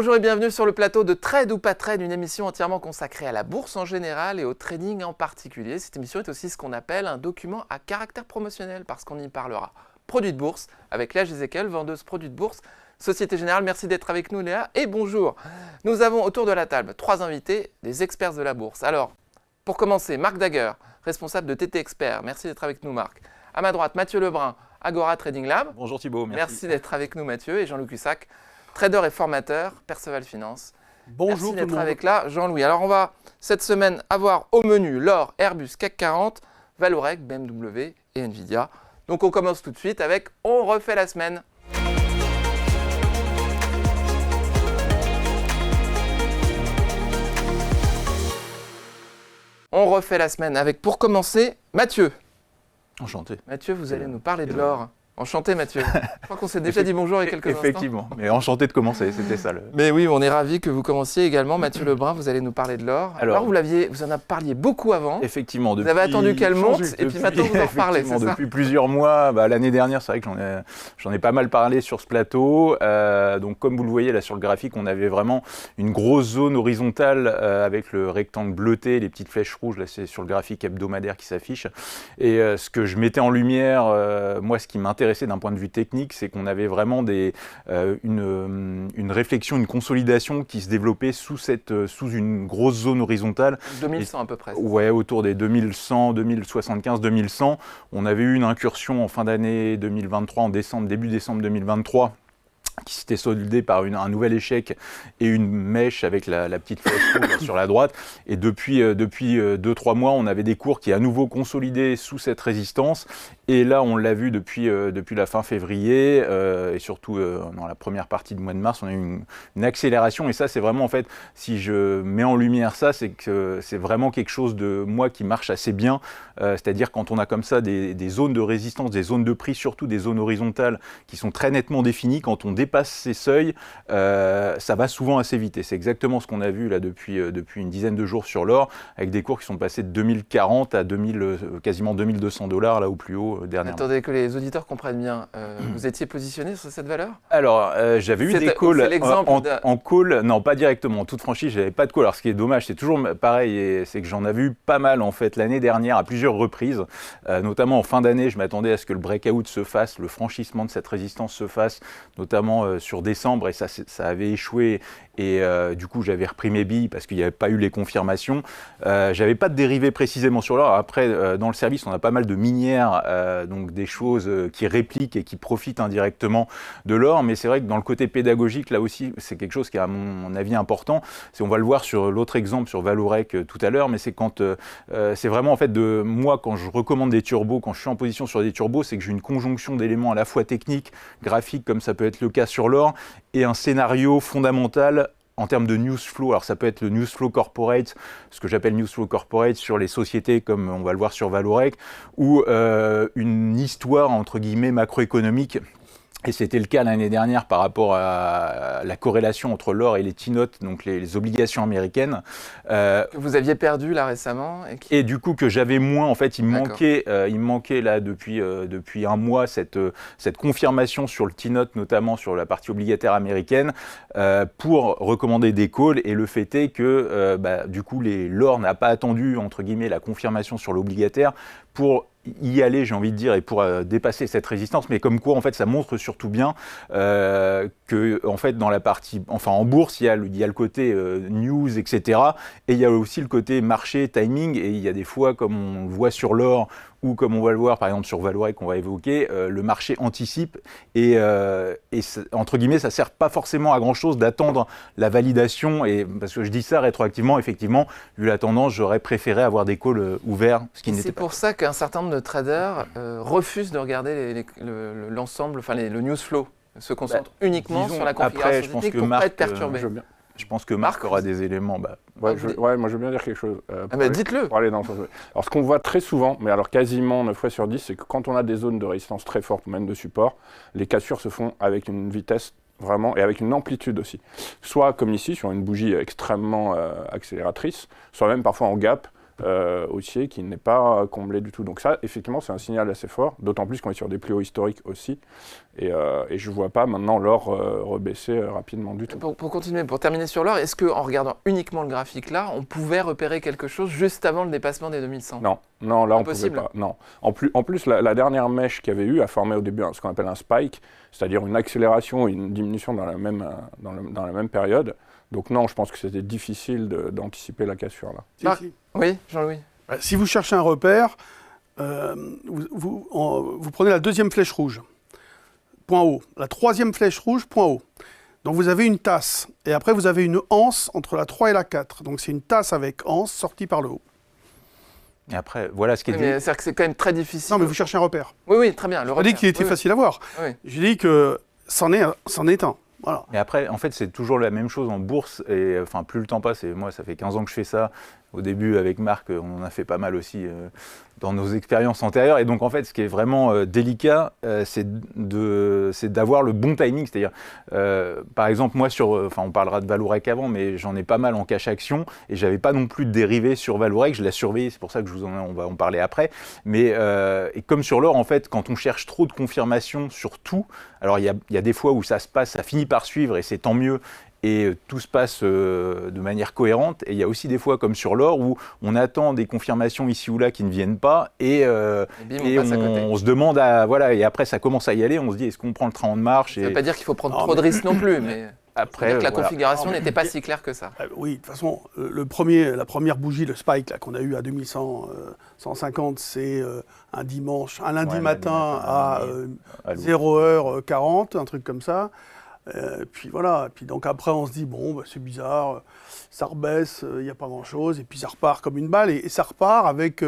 Bonjour et bienvenue sur le plateau de Trade ou pas Trade, une émission entièrement consacrée à la bourse en général et au trading en particulier. Cette émission est aussi ce qu'on appelle un document à caractère promotionnel parce qu'on y parlera produits de bourse avec Léa Giséquel, vendeuse produits de bourse, Société Générale. Merci d'être avec nous Léa et bonjour. Nous avons autour de la table 3 invités, des experts de la bourse. Alors, pour commencer, Marc Daguerre, responsable de TT Expert. Merci d'être avec nous Marc. À ma droite, Mathieu Lebrun, Agora Trading Lab. Bonjour Thibault, Merci d'être avec nous Mathieu et Jean-Louis Cussac, trader et formateur, Perceval Finance. Bonjour. Merci d'être avec là, Jean-Louis. Alors on va cette semaine avoir au menu l'or, Airbus, CAC 40, Vallourec, BMW et Nvidia. Donc on commence tout de suite avec on refait la semaine. On refait la semaine avec, pour commencer, Mathieu. Enchanté. Mathieu, vous allez nous parler de l'or. Enchanté Mathieu. Je crois qu'on s'est déjà dit bonjour il y a quelques instants. Effectivement, mais enchanté de commencer, c'était ça. Mais oui, on est ravis que vous commenciez également. Mathieu Lebrun, vous allez nous parler de l'or. Alors vous en parliez beaucoup avant. Effectivement. Vous avez attendu qu'elle monte et puis maintenant vous en reparlez, c'est ça ? Depuis plusieurs mois, l'année dernière, c'est vrai que j'en ai pas mal parlé sur ce plateau. Donc comme vous le voyez là sur le graphique, on avait vraiment une grosse zone horizontale avec le rectangle bleuté, les petites flèches rouges, là c'est sur le graphique hebdomadaire qui s'affiche. Et ce que je mettais en lumière, moi ce qui m'intéressait d'un point de vue technique, c'est qu'on avait vraiment une réflexion, une consolidation qui se développait sous une grosse zone horizontale. 2100 à peu près. Ouais, autour des 2100, 2075, 2100. On avait eu une incursion en fin d'année 2023, début décembre 2023, qui s'était soldé par un nouvel échec et une mèche avec la petite flèche rouge sur la droite. Et depuis 2-3 mois, on avait des cours qui à nouveau consolidés sous cette résistance. Et là, on l'a vu depuis la fin février et surtout dans la première partie du mois de mars, on a eu une accélération. Et ça, c'est vraiment, en fait, si je mets en lumière ça, c'est que c'est vraiment quelque chose de moi qui marche assez bien. C'est-à-dire quand on a comme ça des zones de résistance, des zones de prix, surtout des zones horizontales qui sont très nettement définies, quand on dépasse ces seuils, ça va souvent assez vite. Et c'est exactement ce qu'on a vu là depuis une dizaine de jours sur l'or, avec des cours qui sont passés de 2040 à quasiment $2200 là au plus haut dernièrement. Attendez que les auditeurs comprennent bien. Vous étiez positionné sur cette valeur ? Alors, j'avais eu des calls en call, non pas directement, en toute franchise, j'avais pas de call. Alors ce qui est dommage, c'est toujours pareil, c'est que j'en avais eu pas mal en fait l'année dernière à plusieurs reprises, notamment en fin d'année, je m'attendais à ce que le breakout se fasse, le franchissement de cette résistance se fasse, notamment sur décembre, et ça avait échoué. Et du coup, j'avais repris mes billes parce qu'il n'y avait pas eu les confirmations. J'avais pas de dérivés précisément sur l'or. Après, dans le service, on a pas mal de minières, donc des choses qui répliquent et qui profitent indirectement de l'or. Mais c'est vrai que dans le côté pédagogique, là aussi, c'est quelque chose qui est à mon avis important. On va le voir sur l'autre exemple, sur Vallourec tout à l'heure, mais c'est quand c'est vraiment en fait moi, quand je recommande des turbos, quand je suis en position sur des turbos, c'est que j'ai une conjonction d'éléments à la fois techniques, graphiques, comme ça peut être le cas sur l'or, et un scénario fondamental en termes de news flow. Alors ça peut être le news flow corporate, ce que j'appelle news flow corporate sur les sociétés comme on va le voir sur Vallourec, ou une histoire entre guillemets macroéconomique. Et c'était le cas l'année dernière par rapport à la corrélation entre l'or et les T-notes, donc les obligations américaines. Que vous aviez perdu là récemment. Et du coup que j'avais moins, en fait, il me manquait là depuis un mois cette confirmation sur le T-note, notamment sur la partie obligataire américaine, pour recommander des calls. Et le fait est que du coup l'or n'a pas attendu entre guillemets la confirmation sur l'obligataire pour y aller, j'ai envie de dire, et pour dépasser cette résistance, mais comme quoi en fait ça montre surtout bien que en fait dans la partie, enfin en bourse il y a le côté news, etc. et il y a aussi le côté marché, timing, et il y a des fois comme on le voit sur l'or ou comme on va le voir par exemple sur Vallourec qu'on va évoquer, le marché anticipe et entre guillemets ça sert pas forcément à grand chose d'attendre la validation, et parce que je dis ça rétroactivement, effectivement vu la tendance j'aurais préféré avoir des calls ouverts, ce qui n'était pas. C'est pour ça qu'un certain nombre de traders refusent de regarder l'ensemble, enfin le news flow, se concentrent uniquement sur la configuration technique pour ne pas être perturbé. Je pense que Marc aura des éléments. Moi je veux bien dire quelque chose. Dites-le. Alors ce qu'on voit très souvent, mais alors quasiment 9 fois sur 10, c'est que quand on a des zones de résistance très fortes, même de support, les cassures se font avec une vitesse vraiment, et avec une amplitude aussi. Soit comme ici, sur une bougie extrêmement accélératrice, soit même parfois en gap. haussier qui n'est pas comblé du tout. Donc ça, effectivement, c'est un signal assez fort, d'autant plus qu'on est sur des plus hauts historiques aussi. Et je ne vois pas maintenant l'or rebaisser rapidement du tout. Pour continuer, pour terminer sur l'or, est-ce qu'en regardant uniquement le graphique là, on pouvait repérer quelque chose juste avant le dépassement des 2100? Non, là on ne pouvait pas. Non. En plus la dernière mèche qu'il y avait eu a formé au début ce qu'on appelle un spike, c'est-à-dire une accélération et une diminution dans la même période. Donc non, je pense que c'était difficile d'anticiper la cassure là. Oui, Jean-Louis. Si vous cherchez un repère, vous prenez la deuxième flèche rouge, point haut. La troisième flèche rouge, point haut. Donc vous avez une tasse. Et après, vous avez une anse entre la 3 et la 4. Donc c'est une tasse avec anse sortie par le haut. Et après, voilà ce qui est dit. C'est-à-dire que c'est quand même très difficile. Non, mais vous cherchez un repère. Oui, très bien. Je n'ai pas dit qu'il était facile à voir. Oui. J'ai dit que c'en est un. Voilà. Mais après, en fait, c'est toujours la même chose en bourse. Et enfin, plus le temps passe, et moi, ça fait 15 ans que je fais ça. Au début, avec Marc, on en a fait pas mal aussi dans nos expériences antérieures. Et donc, en fait, ce qui est vraiment délicat, c'est d'avoir le bon timing. C'est-à-dire, par exemple, moi, on parlera de Vallourec avant, mais j'en ai pas mal en cash action. Et j'avais pas non plus de dérivé sur Vallourec. Je l'ai surveillé, c'est pour ça que on va en parler après. Mais et comme sur l'or, en fait, quand on cherche trop de confirmation sur tout, alors il y a des fois où ça se passe, ça finit par suivre, et c'est tant mieux. Et tout se passe de manière cohérente. Et il y a aussi des fois, comme sur l'or, où on attend des confirmations ici ou là qui ne viennent pas, et on se demande voilà, et après ça commence à y aller, on se dit est-ce qu'on prend le train en marche? Ça ne veut pas dire qu'il faut prendre trop de risques non plus, mais après la configuration n'était pas si claire que ça. Oui, de toute façon, la première bougie, le spike qu'on a eu à 2100, 150, c'est un lundi matin à 0h40, un truc comme ça. Puis voilà, puis donc après on se dit bon c'est bizarre, ça rebaisse, il n'y a pas grand chose, et puis ça repart comme une balle, et ça repart avec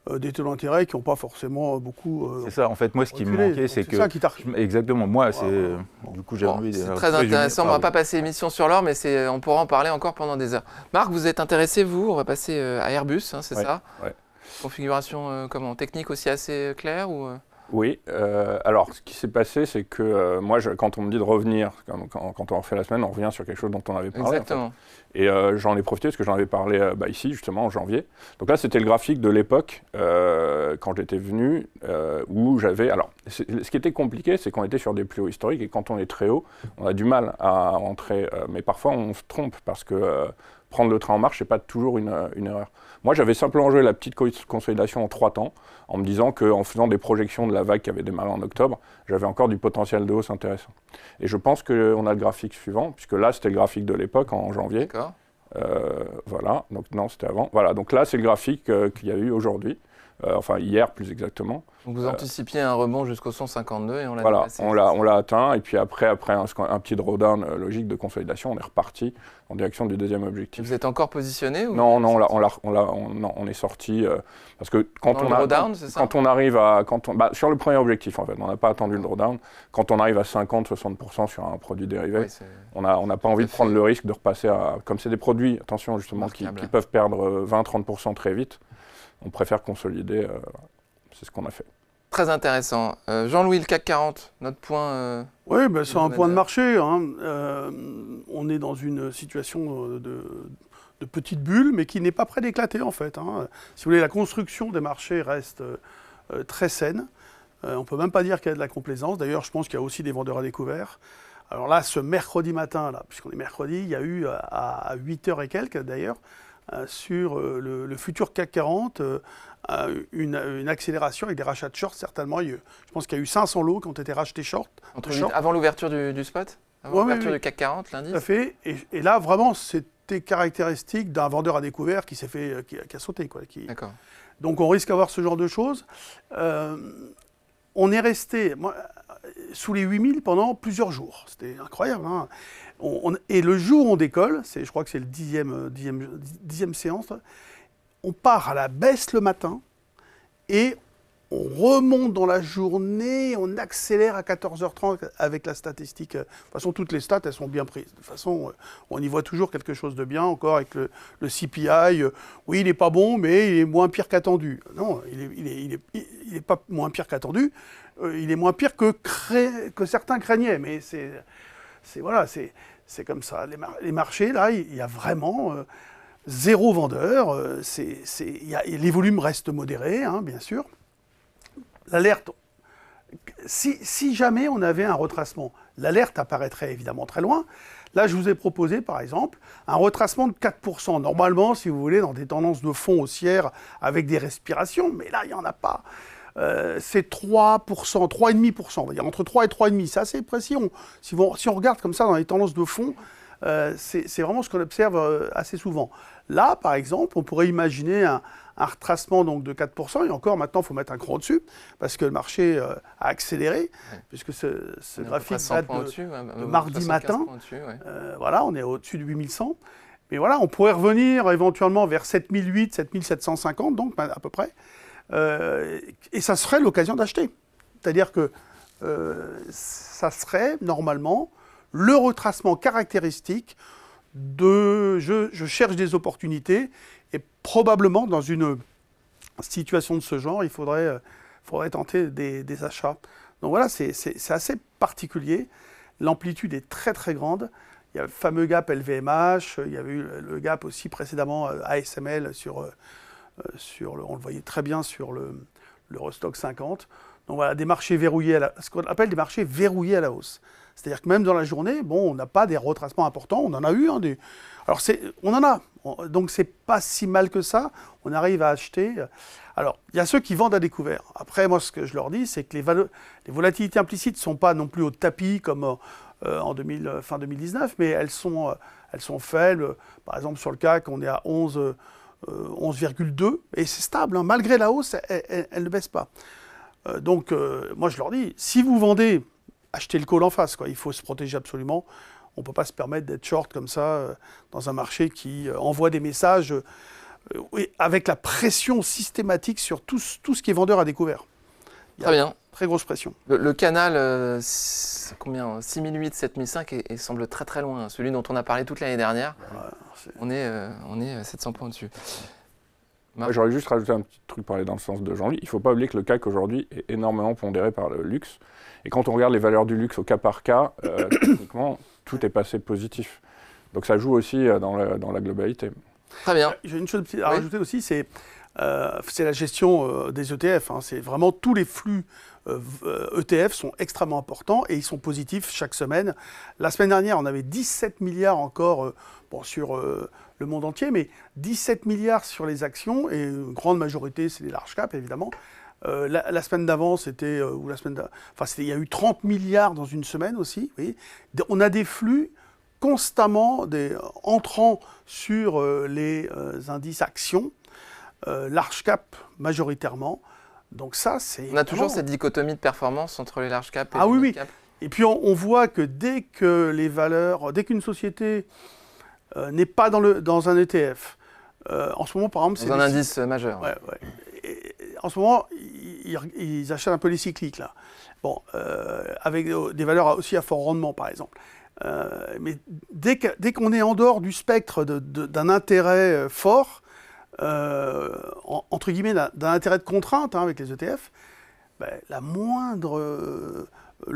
des taux d'intérêt qui n'ont pas forcément beaucoup. C'est ça, en fait, moi ce qui me manquait, c'est que. C'est ça qui exactement, moi c'est. Du coup, j'ai envie de. C'est très intéressant, on ne va pas passer l'émission sur l'or, mais on pourra en parler encore pendant des heures. Marc, vous êtes intéressé, vous? On va passer à Airbus, hein, c'est ça? Ouais. Configuration comment? Technique aussi assez claire ou Oui, alors ce qui s'est passé, c'est que moi, quand on me dit de revenir, quand on refait la semaine, on revient sur quelque chose dont on avait parlé. Exactement. En fait. Et j'en ai profité parce que j'en avais parlé ici, justement, en janvier. Donc là, c'était le graphique de l'époque, quand j'étais venu, où j'avais... Alors, ce qui était compliqué, c'est qu'on était sur des plus hauts historiques, et quand on est très haut, on a du mal à rentrer. Mais parfois, on se trompe, parce que prendre le train en marche, c'est pas toujours une erreur. Moi, j'avais simplement joué la petite consolidation en 3 temps, en me disant qu'en faisant des projections de la vague qui avait démarré en octobre, j'avais encore du potentiel de hausse intéressant. Et je pense qu'on a le graphique suivant, puisque là, c'était le graphique de l'époque, en janvier. D'accord. Voilà, donc non, c'était avant. Voilà, donc là, c'est le graphique qu'il y a eu aujourd'hui, enfin hier plus exactement. Donc vous anticipiez un rebond jusqu'au 152 et on l'a dépassé. Voilà, on l'a atteint, et puis après un petit drawdown logique de consolidation, on est reparti en direction du deuxième objectif. Vous êtes encore positionné ou Non, on est sorti, parce que quand on arrive sur le premier objectif, en fait, on n'a pas attendu le drawdown. Quand on arrive à 50-60% sur un produit dérivé, on n'a pas envie de prendre le risque de repasser à... Comme c'est des produits, attention justement, qui peuvent perdre 20-30% très vite, on préfère consolider, c'est ce qu'on a fait. Très intéressant. Jean-Louis, le CAC 40, notre point... Oui, c'est un point de marché. Hein. On est dans une situation de petite bulle, mais qui n'est pas près d'éclater en fait. Hein. Si vous voulez, la construction des marchés reste très saine. On ne peut même pas dire qu'il y a de la complaisance. D'ailleurs, je pense qu'il y a aussi des vendeurs à découvert. Alors là, ce mercredi matin, puisqu'on est mercredi, il y a eu à 8h et quelques d'ailleurs, sur le futur CAC 40, une accélération avec des rachats de short certainement. Je pense qu'il y a eu 500 lots qui ont été rachetés short. Avant l'ouverture du spot? Avant l'ouverture du CAC 40, lundi? Tout à fait. Et là, vraiment, c'était caractéristique d'un vendeur à découvert qui a sauté. D'accord. Donc on risque d'avoir ce genre de choses. On est resté sous les 8000 pendant plusieurs jours. C'était incroyable. Hein. Et le jour où on décolle, je crois que c'est le 10e séance, on part à la baisse le matin et on remonte dans la journée, on accélère à 14h30 avec la statistique. De toute façon, toutes les stats, elles sont bien prises. De toute façon, on y voit toujours quelque chose de bien, encore avec le CPI. Oui, il n'est pas bon, mais il est moins pire qu'attendu. Non, il est pas moins pire qu'attendu. Il est moins pire que certains craignaient. Mais c'est comme ça. Les marchés, là, il y a vraiment... zéro vendeur, les volumes restent modérés, hein, bien sûr. L'alerte, si jamais on avait un retracement, l'alerte apparaîtrait évidemment très loin. Là, je vous ai proposé, par exemple, un retracement de 4%. Normalement, si vous voulez, dans des tendances de fond haussières avec des respirations, mais là, il n'y en a pas. C'est 3%, 3,5%, on va dire, entre 3 et 3,5%. C'est assez précis. Si on regarde comme ça dans les tendances de fond, c'est vraiment ce qu'on observe assez souvent. Là, par exemple, on pourrait imaginer un retracement donc, de 4%, et encore maintenant, il faut mettre un cran dessus, parce que le marché a accéléré, puisque ce graphique date de mardi matin. Voilà, on est au-dessus de 8100. Mais voilà, on pourrait revenir éventuellement vers 7008, 7750, donc à peu près, et ça serait l'occasion d'acheter. C'est-à-dire que ça serait normalement le retracement caractéristique de je cherche des opportunités, et probablement dans une situation de ce genre, il faudrait tenter des achats. Donc voilà, c'est assez particulier. L'amplitude est très très grande. Il y a le fameux gap LVMH, il y avait eu le gap aussi précédemment ASML on le voyait très bien sur l'Eurostoxx 50. Donc voilà, des marchés verrouillés, ce qu'on appelle des marchés verrouillés à la hausse. C'est-à-dire que même dans la journée, bon, on n'a pas des retracements importants, on en a eu. Alors, on en a. Donc, c'est pas si mal que ça. On arrive à acheter. Alors, il y a ceux qui vendent à découvert. Après, moi, ce que je leur dis, c'est que les volatilités implicites ne sont pas non plus au tapis comme fin 2019, mais elles sont faibles. Par exemple, sur le CAC, on est à 11,2, et c'est stable. Hein. Malgré la hausse, elle ne baisse pas. Donc, moi, je leur dis, si vous vendez, achetez le call en face, quoi. Il faut se protéger absolument. On ne peut pas se permettre d'être short comme ça dans un marché qui envoie des messages avec la pression systématique sur tout ce qui est vendeur à découvert. Très bien. Très grosse pression. Le canal, combien 6008, 7005 et semble très très loin. Celui dont on a parlé toute l'année dernière. Ouais, on est 700 points dessus. J'aurais juste rajouté un petit truc pour aller dans le sens de Jean-Louis. Il ne faut pas oublier que le CAC aujourd'hui est énormément pondéré par le luxe. Et quand on regarde les valeurs du luxe au cas par cas, techniquement, tout est passé positif. Donc ça joue aussi dans la globalité. Très bien. J'ai une chose à rajouter aussi, c'est la gestion des ETF. Hein. C'est vraiment tous les flux ETF sont extrêmement importants et ils sont positifs chaque semaine. La semaine dernière, on avait 17 milliards encore sur le monde entier, mais 17 milliards sur les actions, et une grande majorité, c'est les large caps, évidemment. La semaine d'avant, c'était... il y a eu 30 milliards dans une semaine aussi. Oui. On a des flux constamment entrant sur les indices actions, large cap majoritairement. Donc ça, c'est... On a toujours cette dichotomie de performance entre les large cap et les mid cap. Et puis on voit que dès qu'une société n'est pas dans un ETF, en ce moment, par exemple... Dans un indice majeur. Ouais. En ce moment, ils achètent un peu les cycliques, là. Bon, avec des valeurs aussi à fort rendement, par exemple. Mais dès qu'on est en dehors du spectre d'un intérêt fort, entre guillemets, d'un intérêt de contrainte avec les ETF, le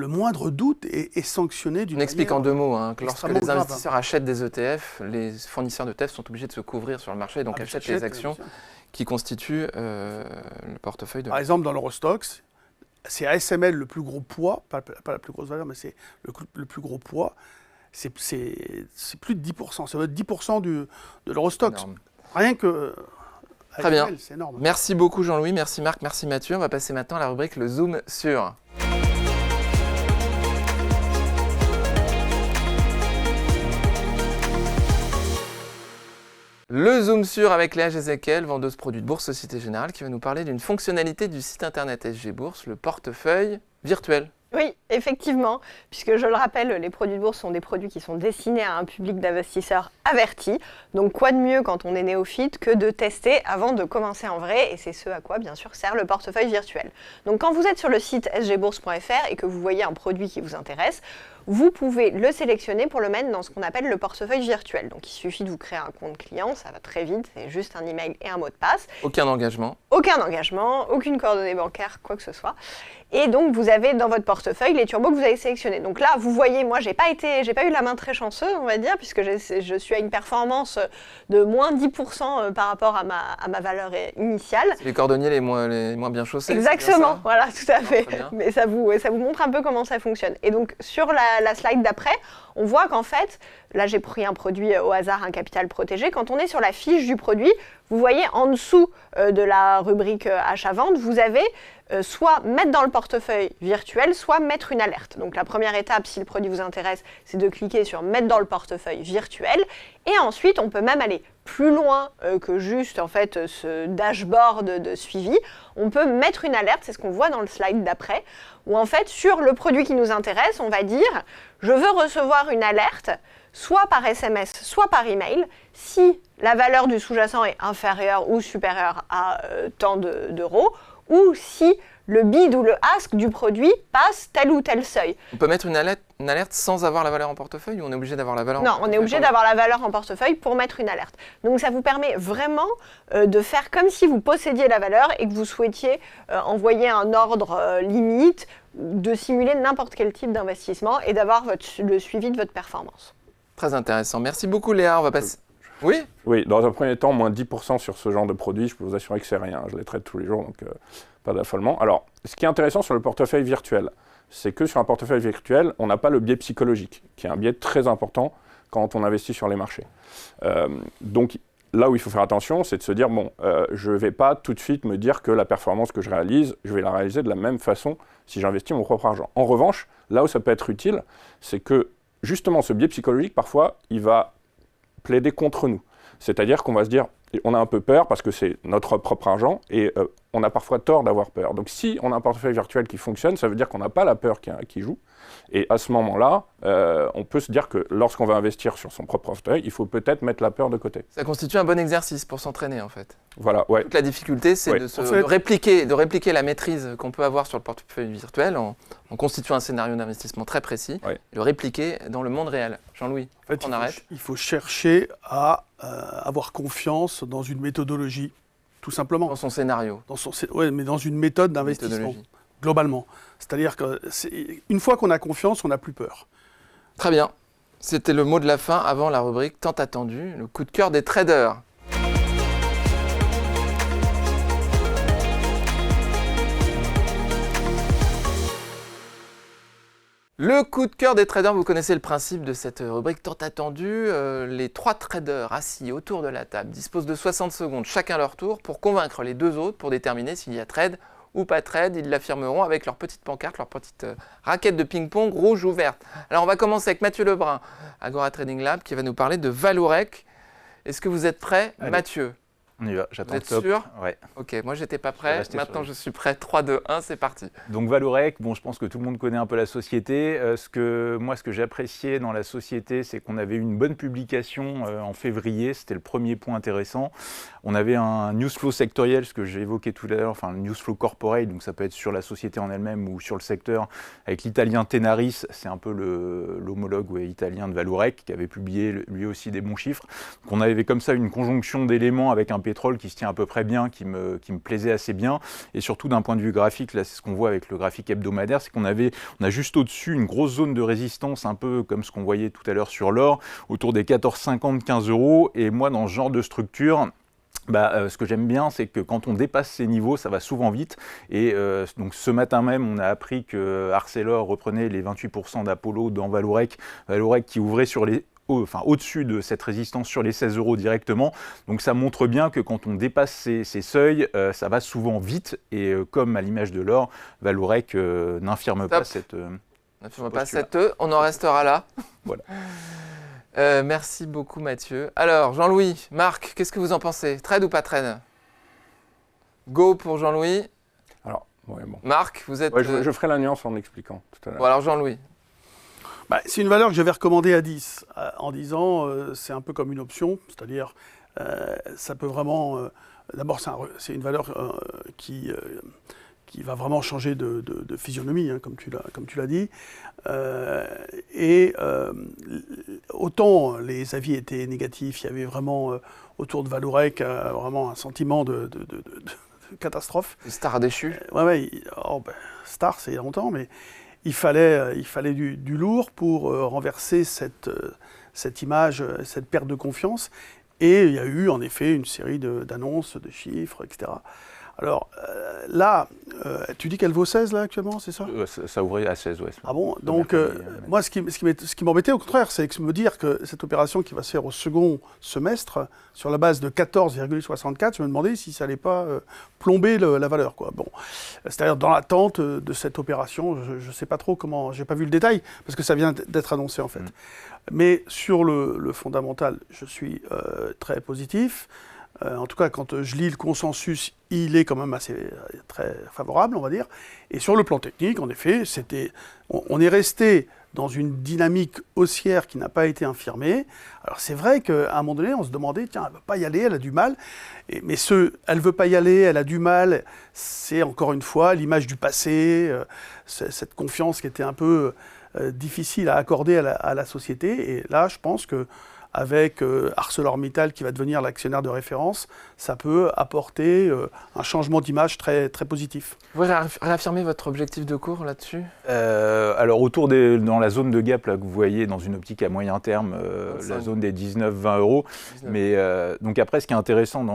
moindre doute est sanctionné d'une manière... On explique en deux mots, que lorsque les grave, investisseurs achètent des ETF, les fournisseurs d'ETF sont obligés de se couvrir sur le marché, donc achètent les actions qui constituent le portefeuille de... Par exemple, dans l'Eurostoxx, c'est ASML le plus gros poids, pas la plus grosse valeur, mais c'est le plus gros poids, c'est plus de 10%, ça va être 10% de l'Eurostoxx. Rien que... Très bien. C'est énorme. Merci beaucoup Jean-Louis, merci Marc, merci Mathieu. On va passer maintenant à la rubrique Le Zoom sur. Le Zoom sur avec Léa Gézéquel, vendeuse produits de Bourse Société Générale, qui va nous parler d'une fonctionnalité du site internet SG Bourse, le portefeuille virtuel. Oui, effectivement, puisque je le rappelle, les produits de bourse sont des produits qui sont destinés à un public d'investisseurs avertis. Donc quoi de mieux quand on est néophyte que de tester avant de commencer en vrai, et c'est ce à quoi bien sûr sert le portefeuille virtuel. Donc quand vous êtes sur le site sgbourse.fr et que vous voyez un produit qui vous intéresse, vous pouvez le sélectionner pour le mettre dans ce qu'on appelle le portefeuille virtuel. Donc il suffit de vous créer un compte client, ça va très vite, c'est juste un email et un mot de passe. Aucun engagement. Aucun engagement, aucune coordonnée bancaire, quoi que ce soit. Et donc vous avez dans votre portefeuille les turbos que vous avez sélectionnés. Donc là, vous voyez, moi j'ai pas eu la main très chanceuse, on va dire, puisque je suis à une performance de moins 10% par rapport à ma valeur initiale. C'est les cordonniers les moins bien chaussés. Exactement, voilà, tout à fait. Mais ça vous montre un peu comment ça fonctionne. Et donc sur la slide d'après, on voit qu'en fait, là j'ai pris un produit au hasard, un capital protégé. Quand on est sur la fiche du produit, vous voyez en dessous de la rubrique achat-vente, vous avez soit mettre dans le portefeuille virtuel, soit mettre une alerte. Donc la première étape, si le produit vous intéresse, c'est de cliquer sur mettre dans le portefeuille virtuel. Et ensuite, on peut même aller plus loin que juste en fait ce dashboard de suivi. On peut mettre une alerte, c'est ce qu'on voit dans le slide d'après, où en fait sur le produit qui nous intéresse, on va dire je veux recevoir une alerte soit par SMS, soit par email, si la valeur du sous-jacent est inférieure ou supérieure à tant d'euros, ou si le bid ou le ask du produit passe tel ou tel seuil. On peut mettre une alerte sans avoir la valeur en portefeuille ou on est obligé d'avoir la valeur en portefeuille? Non, on est obligé d'avoir la valeur en portefeuille pour mettre une alerte. Donc ça vous permet vraiment de faire comme si vous possédiez la valeur et que vous souhaitiez envoyer un ordre limite, de simuler n'importe quel type d'investissement et d'avoir le suivi de votre performance. Très intéressant. Merci beaucoup Léa. On va passer... Oui ? Oui, dans un premier temps, moins 10% sur ce genre de produit, je peux vous assurer que c'est rien. Je les traite tous les jours, donc pas d'affolement. Alors, ce qui est intéressant sur le portefeuille virtuel, c'est que sur un portefeuille virtuel, on n'a pas le biais psychologique, qui est un biais très important quand on investit sur les marchés. Donc, là où il faut faire attention, c'est de se dire, bon, je ne vais pas tout de suite me dire que la performance que je réalise, je vais la réaliser de la même façon si j'investis mon propre argent. En revanche, là où ça peut être utile, c'est que justement, ce biais psychologique, parfois, il va plaider contre nous. C'est-à-dire qu'on va se dire, on a un peu peur parce que c'est notre propre argent et on a parfois tort d'avoir peur. Donc si on a un portefeuille virtuel qui fonctionne, ça veut dire qu'on n'a pas la peur qui joue. Et à ce moment-là, on peut se dire que lorsqu'on va investir sur son propre portefeuille, il faut peut-être mettre la peur de côté. Ça constitue un bon exercice pour s'entraîner en fait. Voilà, ouais. Toute la difficulté, c'est de répliquer la maîtrise qu'on peut avoir sur le portefeuille virtuel en constituant un scénario d'investissement très précis, et le répliquer dans le monde réel. Jean-Louis, en fait, il faut chercher à avoir confiance dans une méthodologie, tout simplement. Dans son scénario. Oui, mais dans une méthode d'investissement, globalement. C'est-à-dire qu'une fois qu'on a confiance, on n'a plus peur. Très bien. C'était le mot de la fin avant la rubrique tant attendue, le coup de cœur des traders. Le coup de cœur des traders, vous connaissez le principe de cette rubrique tant attendue. Les 3 traders assis autour de la table disposent de 60 secondes chacun leur tour pour convaincre les 2 autres pour déterminer s'il y a trade ou pas trade. Ils l'affirmeront avec leur petite pancarte, leur petite raquette de ping-pong rouge ou verte. Alors on va commencer avec Mathieu Lebrun, Agora Trading Lab, qui va nous parler de Valorec. Est-ce que vous êtes prêt, Mathieu? On y va, j'attends. Vous êtes sûr? Ouais. Ok, moi j'étais pas prêt, maintenant je suis prêt. 3, 2, 1, c'est parti. Donc Valorec, bon, je pense que tout le monde connaît un peu la société. Ce que j'ai apprécié dans la société, c'est qu'on avait eu une bonne publication en février, c'était le premier point intéressant. On avait un news flow sectoriel, ce que j'ai évoqué tout à l'heure, enfin le news flow corporate, donc ça peut être sur la société en elle-même ou sur le secteur, avec l'italien Tenaris, c'est un peu l'homologue italien de Valorec, qui avait publié lui aussi des bons chiffres. Donc on avait comme ça une conjonction d'éléments avec un pétrole qui se tient à peu près bien, qui me plaisait assez bien, et surtout d'un point de vue graphique, là c'est ce qu'on voit avec le graphique hebdomadaire, c'est qu'on a juste au-dessus une grosse zone de résistance, un peu comme ce qu'on voyait tout à l'heure sur l'or, autour des 14,50, 15 €, et moi dans ce genre de structure, ce que j'aime bien, c'est que quand on dépasse ces niveaux, ça va souvent vite. Et donc ce matin même, on a appris que Arcelor reprenait les 28% d'Apollo dans Valorec. Valorec qui ouvrait au-dessus de cette résistance sur les 16 € directement. Donc ça montre bien que quand on dépasse ces seuils, ça va souvent vite. Et comme à l'image de l'or, Valorec n'infirme pas cette... n'infirme pas cette E, on en restera là. Voilà. Merci beaucoup Mathieu. Alors Jean-Louis, Marc, qu'est-ce que vous en pensez? Trade ou pas trade? Go pour Jean-Louis. Alors, ouais, bon. Marc, vous êtes... Ouais, je ferai la nuance en expliquant tout à l'heure. Bon, alors Jean-Louis. C'est une valeur que j'avais recommandée à 10, en disant c'est un peu comme une option, c'est-à-dire ça peut vraiment... D'abord, c'est une valeur qui qui va vraiment changer de physionomie, hein, comme tu l'as dit. Autant les avis étaient négatifs, il y avait vraiment autour de Vallourec vraiment un sentiment de catastrophe. Star déchu. Star, c'est longtemps, mais il fallait du lourd pour renverser cette image, cette perte de confiance. Et il y a eu en effet une série d'annonces, de chiffres, etc. Alors là, tu dis qu'elle vaut 16 là actuellement, c'est ça? Ça ouvrait à 16, oui. Ah bon? Donc moi, ce qui m'embêtait au contraire, c'est de me dire que cette opération qui va se faire au second semestre, sur la base de 14,64, je me demandais si ça n'allait pas plomber la valeur, quoi. Bon, c'est-à-dire dans l'attente de cette opération, je ne sais pas trop comment, j'ai pas vu le détail, parce que ça vient d'être annoncé en fait. Mais sur le fondamental, je suis très positif. En tout cas, quand je lis le consensus, il est quand même très favorable, on va dire. Et sur le plan technique, en effet, on est resté dans une dynamique haussière qui n'a pas été infirmée. Alors c'est vrai qu'à un moment donné, on se demandait, tiens, elle ne veut pas y aller, elle a du mal. Elle ne veut pas y aller, elle a du mal, c'est encore une fois l'image du passé, cette confiance qui était un peu difficile à accorder à la société. Et là, je pense que avec ArcelorMittal qui va devenir l'actionnaire de référence, ça peut apporter un changement d'image très, très positif. Vous pouvez réaffirmer votre objectif de cours là-dessus? Alors dans la zone de gap là, que vous voyez dans une optique à moyen terme, la zone des 19-20 euros. 19. Mais donc après, ce qui est intéressant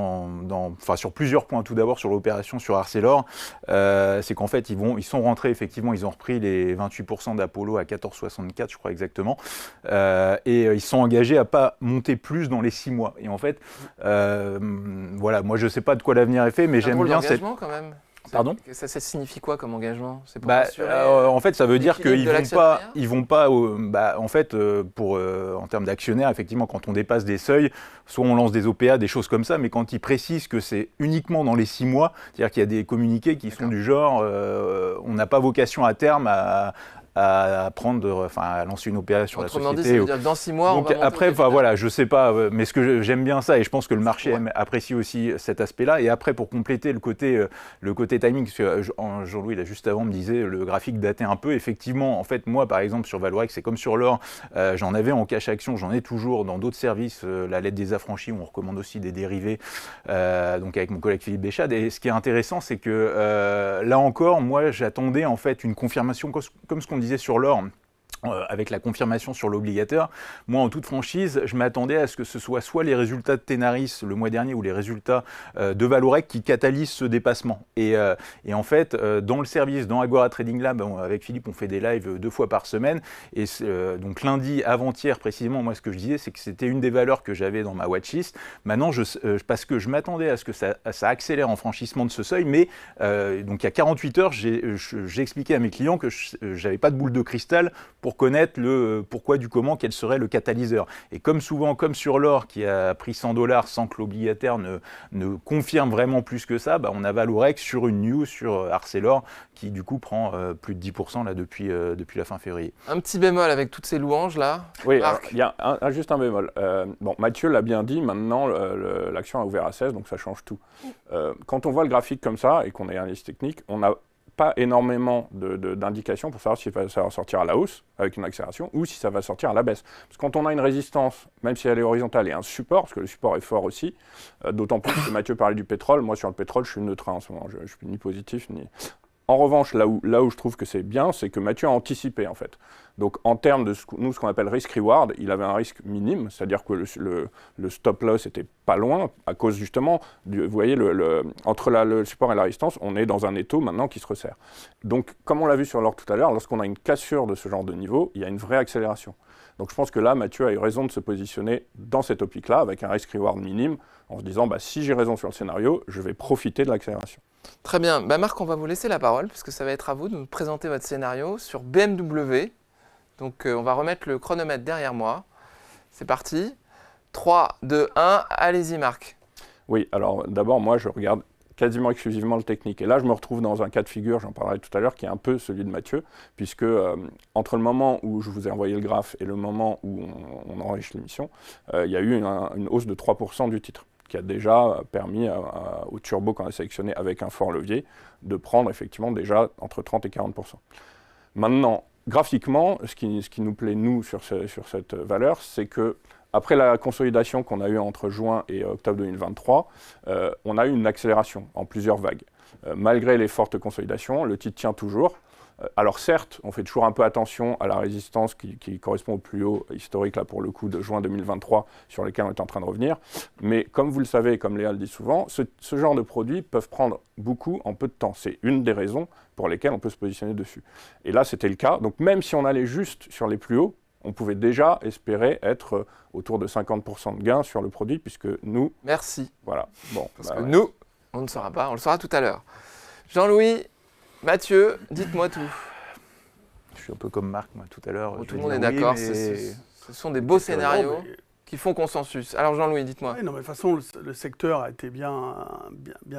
sur plusieurs points, tout d'abord sur l'opération sur Arcelor, c'est qu'en fait ils sont rentrés effectivement, ils ont repris les 28% d'Apollo à 14,64 je crois exactement, et ils sont engagés à pas monter plus dans les 6 mois. Et en fait, voilà, moi je sais pas de quoi l'avenir est fait, mais j'aime bien cette... quand même. Pardon ? Ça signifie quoi comme engagement? C'est pour en fait, ça veut dire qu'ils vont pas, en fait, en termes d'actionnaires, effectivement, quand on dépasse des seuils, soit on lance des OPA, des choses comme ça, mais quand ils précisent que c'est uniquement dans les 6 mois, c'est-à-dire qu'il y a des communiqués qui sont du genre, on n'a pas vocation à terme à lancer une OPA sur la société. Autrement dit, ça veut dire que dans 6 mois, donc, on va après, voilà, je sais pas, mais j'aime bien ça et je pense que le marché apprécie aussi cet aspect-là. Et après, pour compléter le côté timing, parce que Jean-Louis, là, juste avant, me disait le graphique datait un peu. Effectivement, en fait, moi, par exemple, sur Vallourec, c'est comme sur l'or, j'en avais en cash action, j'en ai toujours dans d'autres services, la lettre des affranchis, où on recommande aussi des dérivés, donc avec mon collègue Philippe Béchade. Et ce qui est intéressant, c'est que là encore, moi, j'attendais en fait une confirmation, comme ce qu'on disait sur l'or, avec la confirmation sur l'obligataire. Moi, en toute franchise, je m'attendais à ce que ce soit les résultats de Tenaris le mois dernier ou les résultats de Vallourec qui catalysent ce dépassement. Et en fait, dans le service, dans Agora Trading Lab, avec Philippe, on fait des lives 2 fois par semaine. Et donc lundi, avant-hier précisément, moi, ce que je disais, c'est que c'était une des valeurs que j'avais dans ma watchlist. Maintenant, parce que je m'attendais à ce que ça accélère en franchissement de ce seuil, mais donc il y a 48 heures, j'ai expliqué à mes clients que je n'avais pas de boule de cristal pour connaître le pourquoi du comment, quel serait le catalyseur. Et comme souvent, comme sur l'or qui a pris $100 sans que l'obligataire ne confirme vraiment plus que ça, on a Vallourec sur une news sur Arcelor qui du coup prend plus de 10% là, depuis la fin février. Un petit bémol avec toutes ces louanges là. Oui, il y a juste un bémol. Mathieu l'a bien dit, maintenant l'action a ouvert à 16, donc ça change tout. Quand on voit le graphique comme ça et qu'on est analyste technique, on n'a pas énormément d'indications pour savoir si ça va sortir à la hausse avec une accélération ou si ça va sortir à la baisse. Parce que quand on a une résistance, même si elle est horizontale, et un support, parce que le support est fort aussi, d'autant plus que Mathieu parlait du pétrole, moi sur le pétrole je suis neutre en ce moment, je ne suis ni positif ni... En revanche, là où je trouve que c'est bien, c'est que Mathieu a anticipé en fait. Donc en termes de ce qu'on appelle risk-reward, il avait un risque minime, c'est-à-dire que le stop-loss était pas loin, à cause justement, vous voyez, entre le support et la résistance, on est dans un étau maintenant qui se resserre. Donc comme on l'a vu sur l'or tout à l'heure, lorsqu'on a une cassure de ce genre de niveau, il y a une vraie accélération. Donc je pense que là, Mathieu a eu raison de se positionner dans cette optique-là, avec un risk-reward minime, en se disant, si j'ai raison sur le scénario, je vais profiter de l'accélération. Très bien. Marc, on va vous laisser la parole, puisque ça va être à vous de nous présenter votre scénario sur BMW. Donc on va remettre le chronomètre derrière moi. C'est parti. 3, 2, 1, allez-y Marc. Oui, alors d'abord, moi je regarde quasiment exclusivement le technique. Et là, je me retrouve dans un cas de figure, j'en parlerai tout à l'heure, qui est un peu celui de Mathieu, puisque entre le moment où je vous ai envoyé le graphe et le moment où on enregistre l'émission, il y a eu une hausse de 3% du titre. qui a déjà permis au turbo qu'on a sélectionné avec un fort levier de prendre effectivement déjà entre 30 et 40%. Maintenant, graphiquement, ce qui nous plaît, nous, sur cette valeur, c'est que après la consolidation qu'on a eue entre juin et octobre 2023, on a eu une accélération en plusieurs vagues. Malgré les fortes consolidations, le titre tient toujours. Alors certes, on fait toujours un peu attention à la résistance qui correspond au plus haut historique, là pour le coup, de juin 2023, sur lesquels on est en train de revenir. Mais comme vous le savez, comme Léa le dit souvent, ce genre de produits peuvent prendre beaucoup en peu de temps. C'est une des raisons pour lesquelles on peut se positionner dessus. Et là, c'était le cas. Donc même si on allait juste sur les plus hauts, on pouvait déjà espérer être autour de 50% de gains sur le produit, puisque nous... Merci. Voilà. Bon, parce que nous, on ne saura pas, on le saura tout à l'heure. Jean-Louis, Mathieu, dites-moi tout. Je suis un peu comme Marc, moi, tout à l'heure. Tout le monde est d'accord, ce sont des beaux scénarios qui font consensus. Alors Jean-Louis, dites-moi. Oui, non, mais de toute façon, le secteur a été bien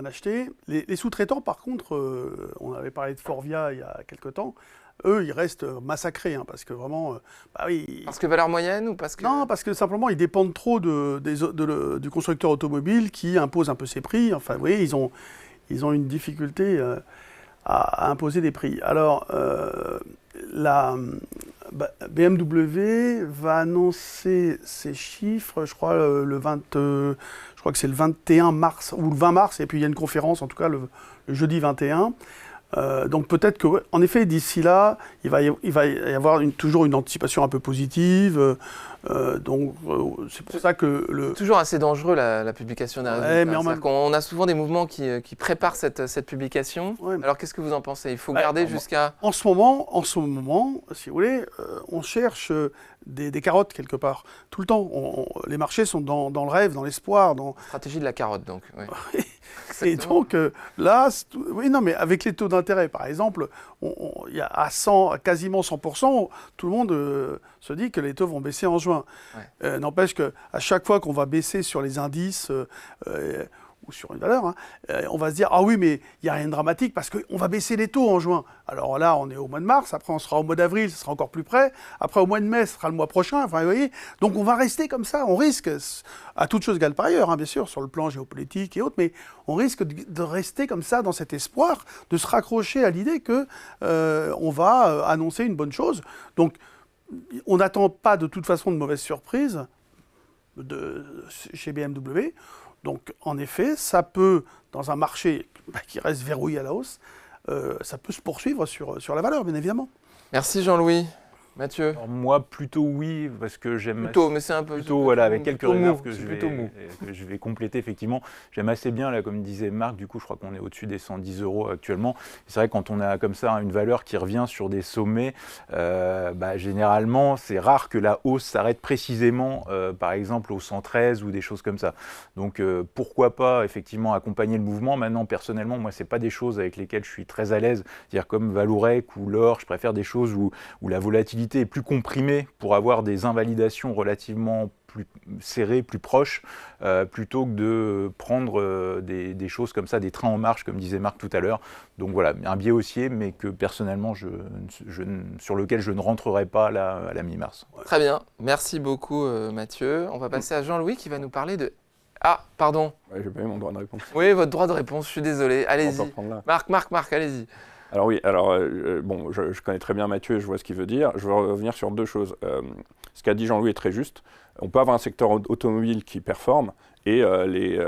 acheté. Les sous-traitants, par contre, on avait parlé de Forvia il y a quelque temps, eux, ils restent massacrés, parce que vraiment... oui, parce que valeur moyenne ou parce que... Non, parce que simplement, ils dépendent trop du constructeur automobile qui impose un peu ses prix. Enfin, vous voyez, ils ont une difficulté à imposer des prix. Alors, la BMW va annoncer ses chiffres, je crois, je crois que c'est le 21 mars, ou le 20 mars, et puis il y a une conférence, en tout cas, le jeudi 21. Donc peut-être que, en effet, d'ici là, il va y avoir toujours une anticipation un peu positive. C'est pour ça que C'est toujours assez dangereux la publication d'un résultat. On a souvent des mouvements qui préparent cette publication. Ouais, alors qu'est-ce que vous en pensez? Il faut garder jusqu'à... En ce moment, si vous voulez, on cherche des carottes quelque part. Tout le temps. Les marchés sont dans le rêve, dans l'espoir. Stratégie de la carotte, donc. Oui. Et donc là, oui, non, mais avec les taux d'intérêt, par exemple, il y a à quasiment 100%, tout le monde se dit que les taux vont baisser en juin. Ouais. N'empêche qu'à chaque fois qu'on va baisser sur les indices ou sur une valeur, on va se dire « Ah oui, mais il n'y a rien de dramatique parce qu'on va baisser les taux en juin. » Alors là, on est au mois de mars, après on sera au mois d'avril, ce sera encore plus près, après au mois de mai, ce sera le mois prochain, enfin vous voyez. Donc on va rester comme ça, on risque, à toute chose égale par ailleurs, bien sûr, sur le plan géopolitique et autres, mais on risque de rester comme ça dans cet espoir, de se raccrocher à l'idée qu'on va annoncer une bonne chose. Donc on n'attend pas de toute façon de mauvaises surprises chez BMW. Donc, en effet, ça peut, dans un marché qui reste verrouillé à la hausse, ça peut se poursuivre sur la valeur, bien évidemment. Merci Jean-Louis. Mathieu? Alors moi, plutôt oui, parce que j'aime... Plutôt, mais c'est un peu... Plutôt, voilà, avec quelques réserves que je vais compléter, effectivement. J'aime assez bien, là, comme disait Marc, du coup, je crois qu'on est au-dessus des 110 € actuellement. C'est vrai, quand on a comme ça une valeur qui revient sur des sommets, généralement, c'est rare que la hausse s'arrête précisément, par exemple, au 113 ou des choses comme ça. Donc, pourquoi pas, effectivement, accompagner le mouvement. Maintenant, personnellement, moi, c'est pas des choses avec lesquelles je suis très à l'aise. C'est-à-dire comme Vallourec ou l'or, je préfère des choses où la volatilité est plus comprimée pour avoir des invalidations relativement plus serrées, plus proches, plutôt que de prendre des choses comme ça, des trains en marche, comme disait Marc tout à l'heure. Donc voilà, un biais haussier, mais que personnellement, sur lequel je ne rentrerai pas là, à la mi-mars. Très bien, merci beaucoup Mathieu. On va passer à Jean-Louis qui va nous parler de... Ah, pardon. Ouais, j'ai pas eu mon droit de réponse. Oui, votre droit de réponse, je suis désolé. Allez-y. Marc, allez-y. Alors oui, bon, je connais très bien Mathieu et je vois ce qu'il veut dire. Je veux revenir sur deux choses. Ce qu'a dit Jean-Louis est très juste. On peut avoir un secteur automobile qui performe et les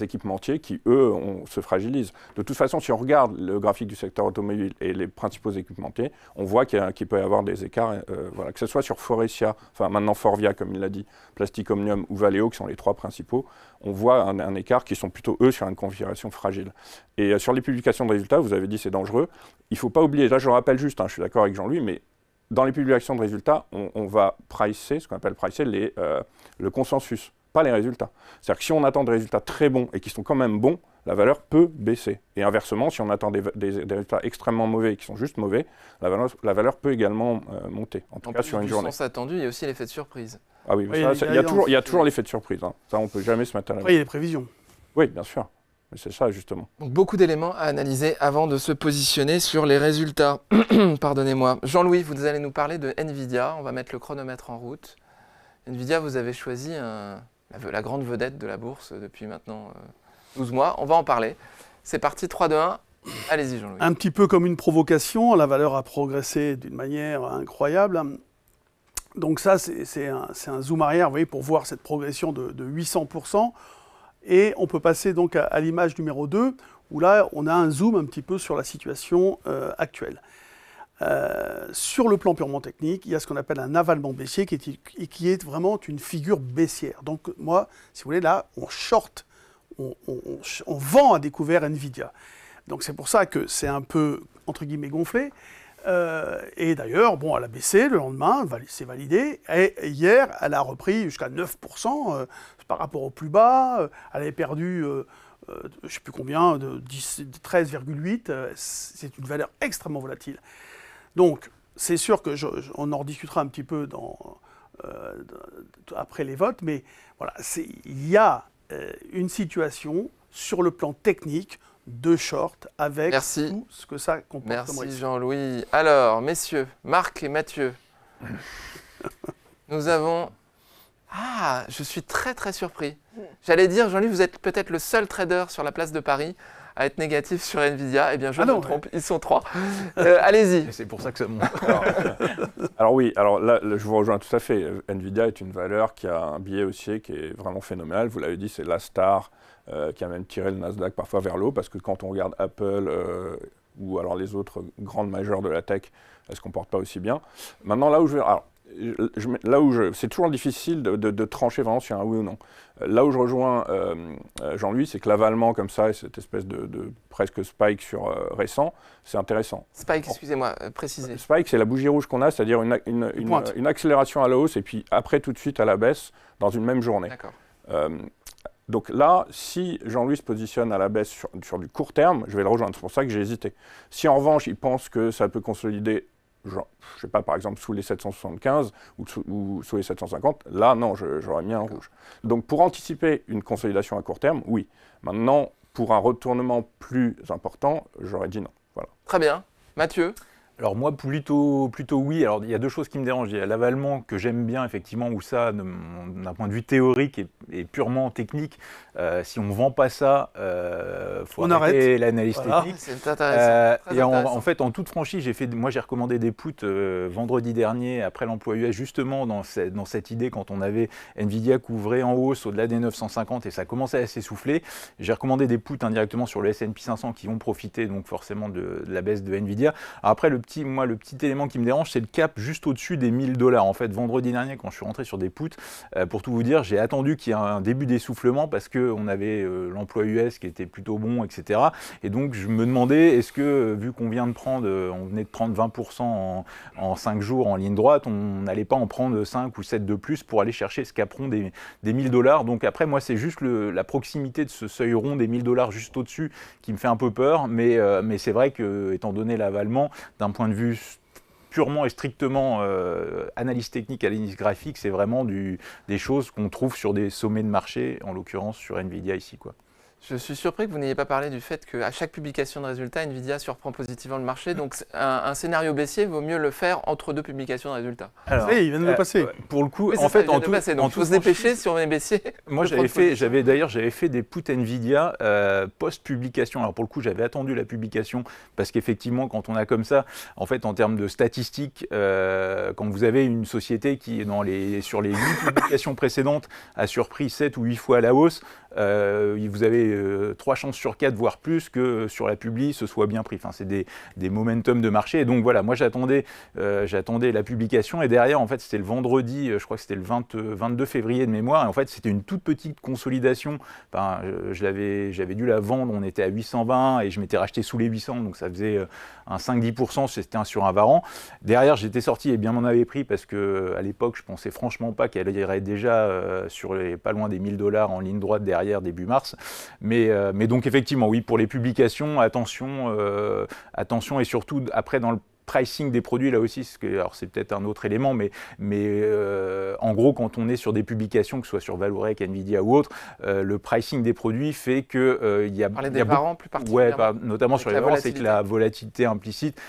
équipementiers qui, eux, se fragilisent. De toute façon, si on regarde le graphique du secteur automobile et les principaux équipementiers, on voit qu'il peut y avoir des écarts, voilà, que ce soit sur Faurecia, enfin maintenant Forvia, comme il l'a dit, Plastic Omnium ou Valeo, qui sont les trois principaux, on voit un écart qui sont plutôt, eux, sur une configuration fragile. Et sur les publications de résultats, vous avez dit c'est dangereux. Il ne faut pas oublier, là je rappelle juste, je suis d'accord avec Jean-Louis, mais dans les publications de résultats, on va pricer, ce qu'on appelle pricer, le consensus, pas les résultats. C'est-à-dire que si on attend des résultats très bons et qui sont quand même bons, la valeur peut baisser. Et inversement, si on attend des résultats extrêmement mauvais et qui sont juste mauvais, la valeur peut également monter, en tout cas sur une journée. En plus du sens attendu, il y a aussi l'effet de surprise. Ah oui, il y a toujours l'effet de surprise. Hein. Ça, on ne peut jamais se mettre à la... Après, il y a les prévisions. Oui, bien sûr. Mais c'est ça, justement. Donc, beaucoup d'éléments à analyser avant de se positionner sur les résultats. Pardonnez-moi. Jean-Louis, vous allez nous parler de NVIDIA. On va mettre le chronomètre en route. NVIDIA, vous avez choisi un la grande vedette de la bourse depuis maintenant 12 mois. On va en parler. C'est parti, 3, 2, 1. Allez-y, Jean-Louis. Un petit peu comme une provocation, la valeur a progressé d'une manière incroyable. Donc ça, c'est un zoom arrière, vous voyez, pour voir cette progression de 800%. Et on peut passer donc à l'image numéro 2, où là, on a un zoom un petit peu sur la situation actuelle. Sur le plan purement technique, il y a ce qu'on appelle un avalement baissier qui est vraiment une figure baissière. Donc moi, si vous voulez, là, on short, on vend à découvert NVIDIA. Donc c'est pour ça que c'est un peu, entre guillemets, gonflé. Et d'ailleurs, bon, elle a baissé le lendemain, c'est validé. Et hier, elle a repris jusqu'à 9% par rapport au plus bas. Elle avait perdu, je ne sais plus combien, de 13,8. C'est une valeur extrêmement volatile. Donc, c'est sûr qu'on en rediscutera un petit peu après les votes, mais voilà, il y a une situation sur le plan technique de short avec tout ce que ça comporte comme risque. Merci Jean-Louis. Alors, messieurs, Marc et Mathieu, nous avons... Ah, je suis très très surpris. J'allais dire, Jean-Louis, vous êtes peut-être le seul trader sur la place de Paris à être négatif sur NVIDIA. Eh bien, je me trompe, ils sont 3. Allez-y. C'est pour ça que ça monte. Alors oui, alors là, je vous rejoins tout à fait. NVIDIA est une valeur qui a un biais haussier qui est vraiment phénoménal. Vous l'avez dit, c'est la star qui a même tiré le Nasdaq parfois vers le haut, parce que quand on regarde Apple ou alors les autres grandes majeures de la tech, elles ne se comportent pas aussi bien. Maintenant, là où c'est toujours difficile de trancher vraiment sur un oui ou non. Là où je rejoins Jean-Louis, c'est que l'avalement comme ça, et cette espèce de presque spike récent, c'est intéressant. Spike, excusez-moi, précisez. Spike, c'est la bougie rouge qu'on a, c'est-à-dire une accélération à la hausse et puis après tout de suite à la baisse dans une même journée. D'accord. Donc là, si Jean-Louis se positionne à la baisse sur du court terme, je vais le rejoindre. C'est pour ça que j'ai hésité. Si en revanche, il pense que ça peut consolider, genre, je ne sais pas, par exemple, sous les 775 ou sous les 750, là, non, j'aurais mis un rouge. Donc pour anticiper une consolidation à court terme, oui. Maintenant, pour un retournement plus important, j'aurais dit non. Voilà. Très bien. Mathieu ? Alors moi, plutôt oui. Alors il y a deux choses qui me dérangent. Il y a l'avalement que j'aime bien, effectivement, où ça, d'un point de vue théorique et purement technique, si on ne vend pas ça, faut arrêter l'analyse technique. C'est intéressant. Et en fait, en toute franchise, j'ai recommandé des puts vendredi dernier, après l'emploi US, justement dans cette idée, quand on avait NVIDIA couvrait en hausse au-delà des 950 et ça commençait à s'essouffler. J'ai recommandé des puts indirectement sur le S&P 500 qui vont profiter donc forcément de la baisse de NVIDIA. Alors après, le petit élément qui me dérange, c'est le cap juste au-dessus des 1000 $. En fait, vendredi dernier, quand je suis rentré sur des puts, pour tout vous dire, j'ai attendu qu'il y ait un début d'essoufflement parce qu'on avait l'emploi US qui était plutôt bon, etc. Et donc, je me demandais, est-ce que, vu qu'on venait de prendre 20% en 5 jours en ligne droite, on n'allait pas en prendre 5 ou 7 de plus pour aller chercher ce cap rond des 1000 $. Donc après, moi, c'est juste la proximité de ce seuil rond des 1000 $ juste au-dessus qui me fait un peu peur. Mais c'est vrai que, étant donné l'avalement, d'un point de vue purement et strictement analyse technique, analyse graphique, c'est vraiment des choses qu'on trouve sur des sommets de marché, en l'occurrence sur NVIDIA ici, quoi. Je suis surpris que vous n'ayez pas parlé du fait qu'à chaque publication de résultats, NVIDIA surprend positivement le marché. Donc un scénario baissier, vaut mieux le faire entre 2 publications de résultats. Alors, il vient de le passer. Pour le coup, oui, en fait, donc il faut se dépêcher si on est baissier. Moi, j'avais fait des puts NVIDIA post-publication. Alors pour le coup, j'avais attendu la publication parce qu'effectivement, quand on a comme ça, en fait, en termes de statistiques, quand vous avez une société qui, sur les 8 publications précédentes, a surpris 7 ou 8 fois à la hausse, vous avez 3 chances sur 4, voire plus, que sur la publi, ce soit bien pris. Enfin, c'est des momentum de marché. Et donc voilà, moi j'attendais la publication. Et derrière, en fait, c'était le vendredi, je crois que c'était le 22 février de mémoire. Et en fait, c'était une toute petite consolidation. Enfin, j'avais dû la vendre, on était à 820 et je m'étais racheté sous les 800. Donc ça faisait un 5-10%, c'était sur un varan. Derrière, j'étais sorti et bien m'en avait pris parce qu'à l'époque, je pensais franchement pas qu'elle irait déjà sur pas loin des 1000 $ en ligne droite derrière début mars. Mais donc effectivement, oui, pour les publications, attention et surtout après pricing des produits là aussi, alors c'est peut-être un autre élément, mais en gros, quand on est sur des publications, que ce soit sur Vallourec, Nvidia ou autre, le pricing des produits fait que il y a des parents plus particulièrement. Notamment sur les parents, c'est que la volatilité implicite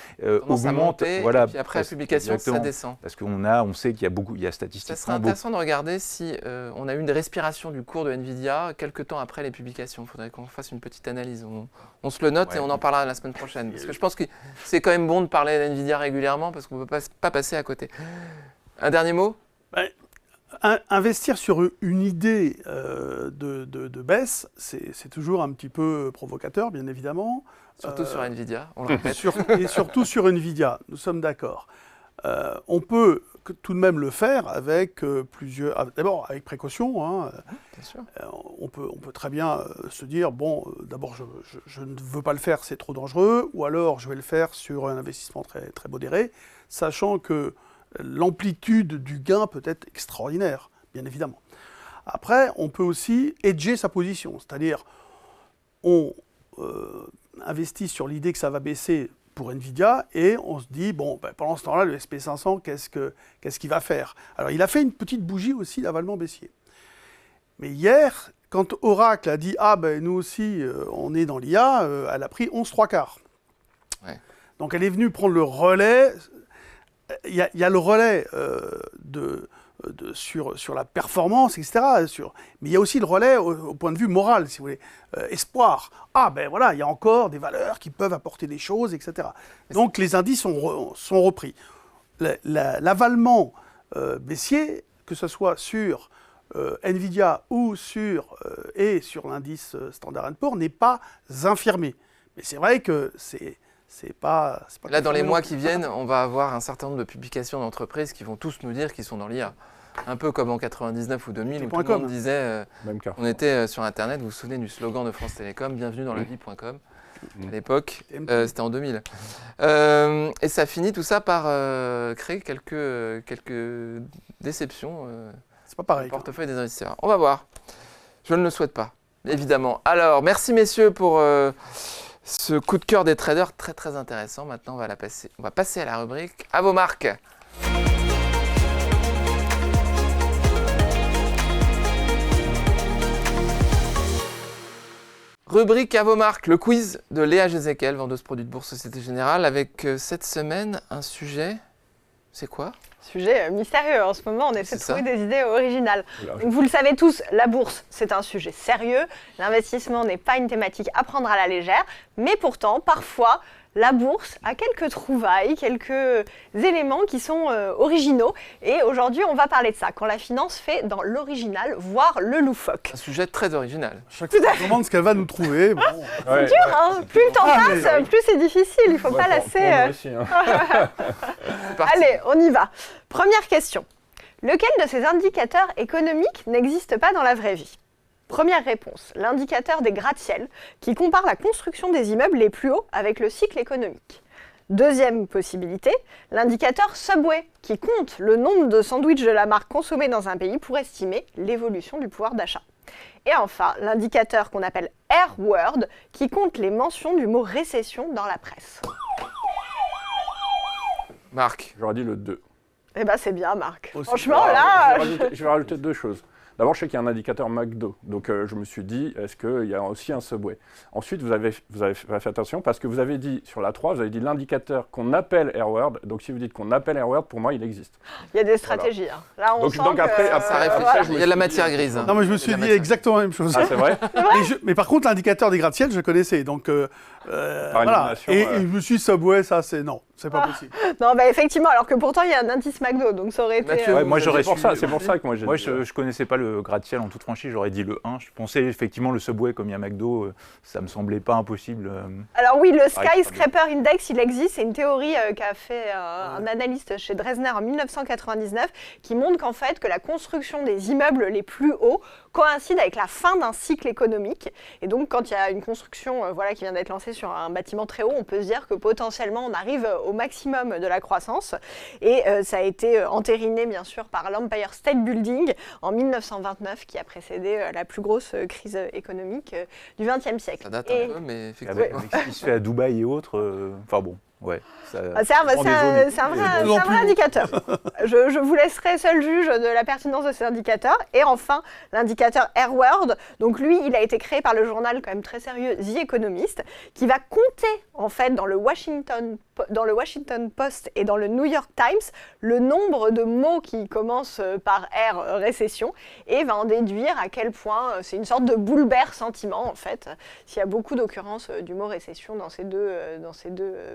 augmente. Et puis après la publication, ça descend. Parce qu'on sait qu'il y a statistiquement. Ça serait intéressant de regarder si on a eu une respiration du cours de Nvidia quelques temps après les publications. Il faudrait qu'on fasse une petite analyse. On se le note et on en parlera la semaine prochaine. Parce que je pense que c'est quand même bon de parler d'Nvidia régulièrement parce qu'on ne peut pas passer à côté. Un dernier mot ? Investir sur une idée de baisse, c'est toujours un petit peu provocateur, bien évidemment. Surtout sur Nvidia, on le répète. Et surtout sur Nvidia, nous sommes d'accord. On peut tout de même le faire avec d'abord avec précaution. Hein. Bien sûr. On peut très bien se dire, bon, d'abord je ne veux pas le faire, c'est trop dangereux, ou alors je vais le faire sur un investissement très, très modéré, sachant que l'amplitude du gain peut être extraordinaire, bien évidemment. Après, on peut aussi hedger sa position, c'est-à-dire on investit sur l'idée que ça va baisser pour Nvidia et on se dit, bon, pendant ce temps-là, le SP500, qu'est-ce qu'il va faire? Alors, il a fait une petite bougie aussi d'avalement baissier. Mais hier, quand Oracle a dit, nous aussi, on est dans l'IA, elle a pris 11 3/4. Ouais. Donc, elle est venue prendre le relais. Il y a le relais sur la performance, etc. Mais il y a aussi le relais au point de vue moral, si vous voulez. Espoir. Voilà, il y a encore des valeurs qui peuvent apporter des choses, etc. Donc les indices sont repris. L'avalement baissier, que ce soit sur Nvidia ou sur l'indice Standard & Poor's, n'est pas infirmé. Mais c'est vrai que c'est pas là, dans les mois qui viennent, on va avoir un certain nombre de publications d'entreprises qui vont tous nous dire qu'ils sont dans l'IA. Un peu comme en 99 ou 2000, où tout le monde disait, on était sur Internet, vous vous souvenez du slogan de France Télécom, bienvenue dans la vie.com. À l'époque, c'était en 2000. Et ça finit tout ça par créer quelques déceptions c'est pas pareil, au portefeuille des investisseurs. On va voir. Je ne le souhaite pas, évidemment. Alors, merci messieurs pour ce coup de cœur des traders, très très intéressant. Maintenant, on va passer à la rubrique « À vos marques ». Rubrique à vos marques, le quiz de Léa Gézéquel, vendeuse produits de bourse Société Générale, avec cette semaine un sujet, c'est quoi ? Sujet mystérieux. En ce moment, on essaie de trouver des idées originales. Donc, vous le savez tous, la bourse, c'est un sujet sérieux. L'investissement n'est pas une thématique à prendre à la légère, mais pourtant, parfois, la bourse a quelques trouvailles, quelques éléments qui sont originaux. Et aujourd'hui, on va parler de ça. Quand la finance fait dans l'original, voire le loufoque. Un sujet très original. Chaque fois, on demande ce qu'elle va nous trouver. Bon. C'est dur, hein. Plus le temps passe, plus c'est difficile. Il ne faut pas lasser. Aussi, hein. Allez, on y va. Première question. Lequel de ces indicateurs économiques n'existe pas dans la vraie vie ? Première réponse, l'indicateur des gratte-ciel, qui compare la construction des immeubles les plus hauts avec le cycle économique. Deuxième possibilité, l'indicateur Subway, qui compte le nombre de sandwichs de la marque consommés dans un pays pour estimer l'évolution du pouvoir d'achat. Et enfin, l'indicateur qu'on appelle R-Word, qui compte les mentions du mot récession dans la presse. Marc. J'aurais dit le 2. Eh bien, c'est bien, Marc. Franchement, là... Je vais rajouter deux choses. D'abord, je sais qu'il y a un indicateur McDo, donc je me suis dit, est-ce qu'il y a aussi un Subway? Ensuite, vous avez fait attention parce que vous avez dit, sur la 3, vous avez dit l'indicateur qu'on appelle R-Word, donc si vous dites qu'on appelle R-Word, pour moi, il existe. Il y a des stratégies. Voilà. Là, on sent donc après, ça réfléchit. Il y a de la matière grise. Non, mais je me suis dit exactement la même chose. Ah, c'est vrai. Mais par contre, l'indicateur des gratte-ciel, je connaissais, donc voilà. Et je me suis dit, Subway, ça, c'est non, c'est pas possible. Non, effectivement, alors que pourtant, il y a un indice McDo, donc ça aurait été... moi, j'aurais su. C'est pour ça que moi, j'ai dit... je connaissais pas le gratte-ciel en toute franchise, j'aurais dit le 1. Je pensais effectivement le Subway comme il y a McDo, ça me semblait pas impossible. Alors oui, le Skyscraper Index, il existe, c'est une théorie qu'a fait un analyste chez Dresner en 1999 qui montre qu'en fait, que la construction des immeubles les plus hauts coïncide avec la fin d'un cycle économique. Et donc, quand il y a une construction qui vient d'être lancée sur un bâtiment très haut, on peut se dire que potentiellement, on arrive au maximum de la croissance. Et ça a été entériné, bien sûr, par l'Empire State Building en 1929, qui a précédé la plus grosse crise économique du XXe siècle. Ça date un peu, mais effectivement. Avec ce qui se fait à Dubaï et autres, enfin bon. Ouais. C'est un vrai indicateur. Je vous laisserai seul juge de la pertinence de ces indicateurs. Et enfin, l'indicateur AirWord. Donc lui, il a été créé par le journal quand même très sérieux The Economist, qui va compter en fait dans le Washington Post et dans le New York Times le nombre de mots qui commencent par R, récession, et va en déduire à quel point c'est une sorte de boulevard sentiment en fait. S'il y a beaucoup d'occurrences du mot récession dans ces deux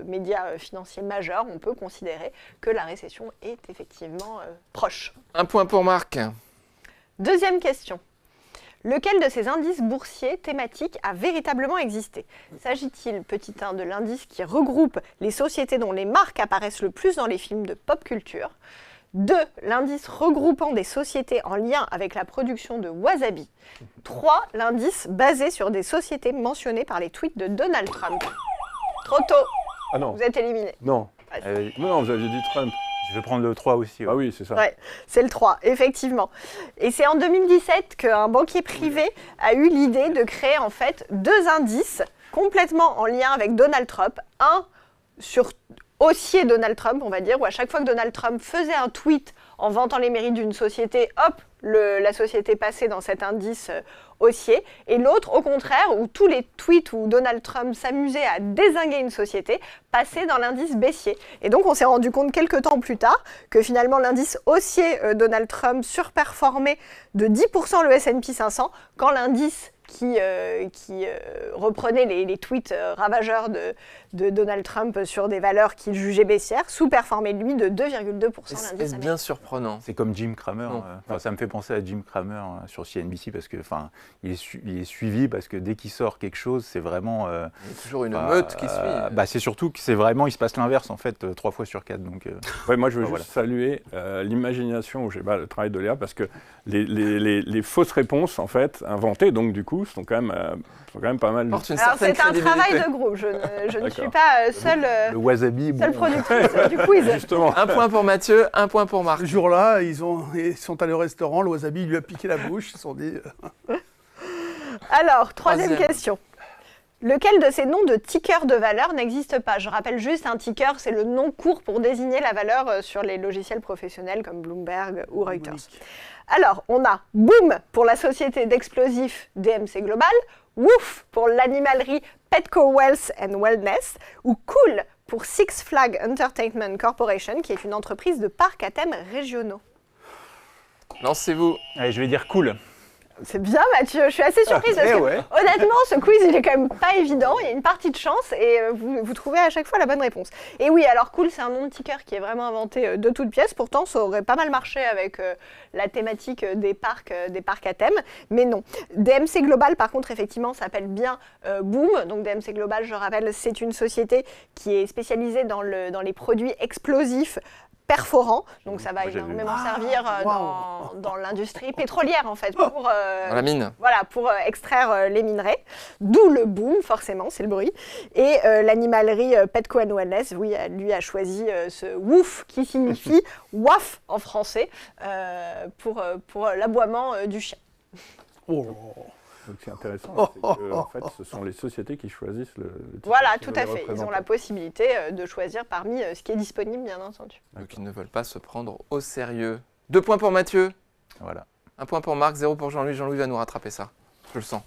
médias financiers majeurs, on peut considérer que la récession est effectivement proche. Un point pour Marc. Deuxième question. Lequel de ces indices boursiers thématiques a véritablement existé? S'agit-il, petit 1, de l'indice qui regroupe les sociétés dont les marques apparaissent le plus dans les films de pop culture? 2, l'indice regroupant des sociétés en lien avec la production de wasabi. 3, l'indice basé sur des sociétés mentionnées par les tweets de Donald Trump. Trop tôt. Ah non. Vous êtes éliminé. Non. Non, vous aviez dit Trump. Je vais prendre le 3 aussi. Ouais. Ah oui, c'est ça. Ouais, c'est le 3, effectivement. Et c'est en 2017 qu'un banquier privé a eu l'idée de créer en fait 2 indices complètement en lien avec Donald Trump. Un sur haussier Donald Trump, on va dire, où à chaque fois que Donald Trump faisait un tweet en vantant les mérites d'une société, hop, la société passait dans cet indice haussier. Et l'autre, au contraire, où tous les tweets où Donald Trump s'amusait à dézinguer une société passaient dans l'indice baissier. Et donc, on s'est rendu compte quelques temps plus tard que finalement, l'indice haussier Donald Trump surperformait de 10% le S&P 500, quand l'indice qui reprenait les tweets ravageurs de Donald Trump sur des valeurs qu'il jugeait baissières, sous-performait lui de 2,2% l'indice. C'est bien surprenant. C'est comme Jim Cramer. Ça me fait penser à Jim Cramer sur CNBC parce que il est suivi parce que dès qu'il sort quelque chose, c'est vraiment. Il y a toujours une meute qui suit. C'est surtout que c'est vraiment, il se passe l'inverse en fait 3 fois sur 4. Donc. Ouais, moi je veux juste saluer l'imagination où j'ai le travail de Léa parce que les fausses réponses en fait inventées donc du coup sont quand même pas mal. Alors c'est un travail de groupe, je ne suis pas seule productrice du quiz. Justement. Un point pour Mathieu, un point pour Marc. Ce jour-là, ils sont allés au restaurant, le wasabi lui a piqué la bouche, ils se sont dit... Alors, troisième question. Lequel de ces noms de tickers de valeur n'existe pas? Je rappelle juste, un ticker, c'est le nom court pour désigner la valeur sur les logiciels professionnels comme Bloomberg ou Reuters. Alors, on a Boom pour la société d'explosifs DMC Global, Woof pour l'animalerie Petco Wealth and Wellness, ou Cool pour Six Flags Entertainment Corporation, qui est une entreprise de parcs à thème régionaux. Lancez-vous. Allez, je vais dire Cool. C'est bien Mathieu, je suis assez surprise parce que honnêtement ce quiz il est quand même pas évident, il y a une partie de chance et vous trouvez à chaque fois la bonne réponse. Et oui, alors Cool c'est un nom de ticker qui est vraiment inventé de toutes pièces, pourtant ça aurait pas mal marché avec la thématique des parcs à thème, mais non. DMC Global par contre effectivement s'appelle bien Boom, donc DMC Global je rappelle c'est une société qui est spécialisée dans les produits explosifs perforant, donc ça va énormément servir dans l'industrie pétrolière en fait, pour la mine. Voilà, pour extraire les minerais, d'où le boom forcément, c'est le bruit. Et l'animalerie Petco and Wellness, oui, lui a choisi ce woof qui signifie waf en français pour l'aboiement du chien. Donc c'est intéressant, c'est que, en fait, ce sont les sociétés qui choisissent le titre. Voilà, tout à fait. Ils ont la possibilité de choisir parmi ce qui est disponible, bien entendu. Donc ils ne veulent pas se prendre au sérieux. 2 points pour Mathieu. Voilà. 1 point pour Marc, 0 pour Jean-Louis. Jean-Louis va nous rattraper ça. Je le sens.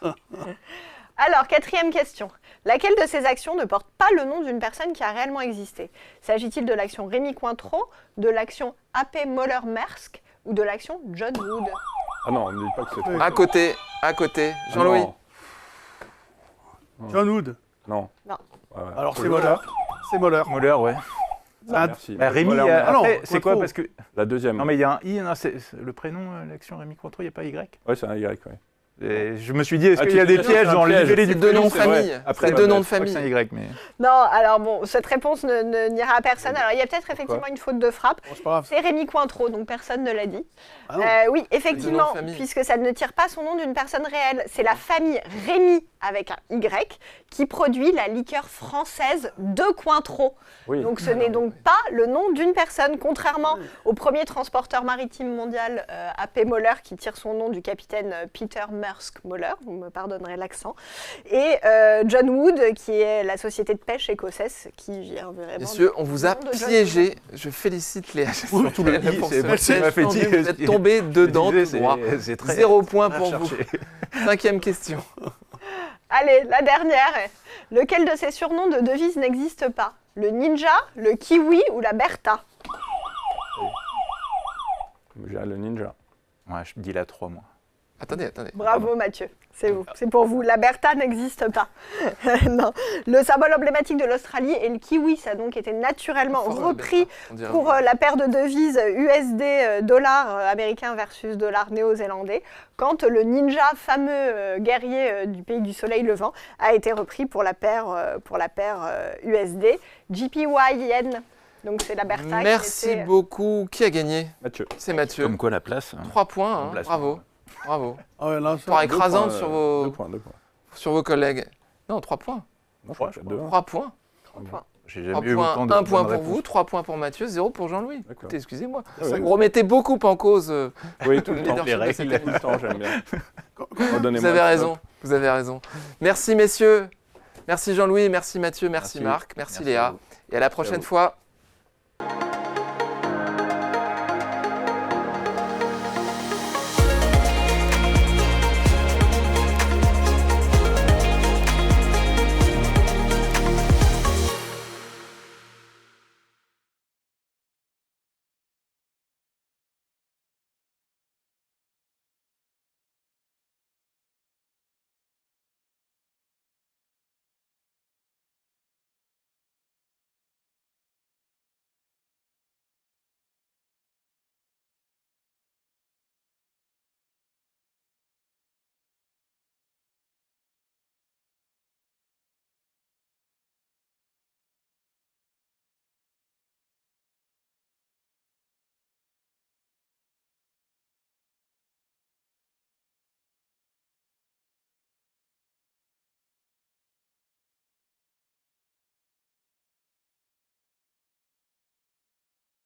Alors, 4e question. Laquelle de ces actions ne porte pas le nom d'une personne qui a réellement existé? S'agit-il de l'action Rémy Cointreau, de l'action AP Moller-Maersk ou de l'action John Wood? Ah non, on ne dit pas que c'est... À côté. Jean-Louis. John Wood. Non. Alors c'est Moller. C'est Moller. Moller, ouais. Merci. Rémy, après, c'est quoi parce que... La deuxième. Non mais il y a un I, c'est le prénom, l'action Rémy Cointreau, il n'y a pas Y? Oui, c'est un Y, oui. Et je me suis dit, est-ce qu'il y a des pièges dans les deux noms de famille? Après, deux noms de famille. C'est un Y, mais... Non, alors bon, cette réponse n'ira à personne. Alors il y a peut-être effectivement une faute de frappe. C'est Rémy Cointreau, donc personne ne l'a dit. Oui, effectivement, puisque ça ne tire pas son nom d'une personne réelle. C'est la famille Rémy avec un Y, qui produit la liqueur française de Cointreau. Oui. Donc ce n'est donc pas le nom d'une personne, contrairement au premier transporteur maritime mondial, AP Moller, qui tire son nom du capitaine Peter Maersk Moller, vous me pardonnerez l'accent, et John Wood, qui est la société de pêche écossaise, qui vient vraiment... Messieurs, on vous a piégé. Je félicite Léa. Surtout le i, pour c'est ce piège tendu. Vous êtes tombé dedans tout droit. 0 point pour vous. 5e question. Allez, la dernière. Lequel de ces surnoms de devises n'existe pas? Le ninja, le kiwi ou la Bertha? J'ai le ninja. Ouais, je dis la 3, moi. Attendez. Bravo Mathieu, c'est vous, c'est pour vous. La Bertha n'existe pas. Non. Le symbole emblématique de l'Australie est le kiwi. Ça a donc été naturellement repris pour la paire de devises USD dollar américain versus dollar néo-zélandais, quand le ninja, fameux guerrier du pays du soleil levant, a été repris pour la paire USD JPY yen. Donc c'est la Bertha. Merci beaucoup. Qui a gagné? Mathieu. C'est Mathieu. Comme quoi la place. 3 points, hein. Bravo. Ah ouais, là, ça, Par écrasante sur Deux points. sur vos collègues. Non, 3 points. Non, je crois que j'ai 2. 3 points. J'ai jamais eu autant de 1 point bonnes pour réponses. vous, 3 points pour Mathieu, 0 pour Jean-Louis. D'accord. Écoutez, excusez-moi. Ah ouais. Vous remettez beaucoup en cause Oui, tout le le temps. leadership les de règles. cette Tout le temps, j'aime bien. Vous avez raison, vous avez raison. Merci messieurs, merci Jean-Louis, merci Mathieu, merci Marc, merci Léa. Et à la prochaine fois.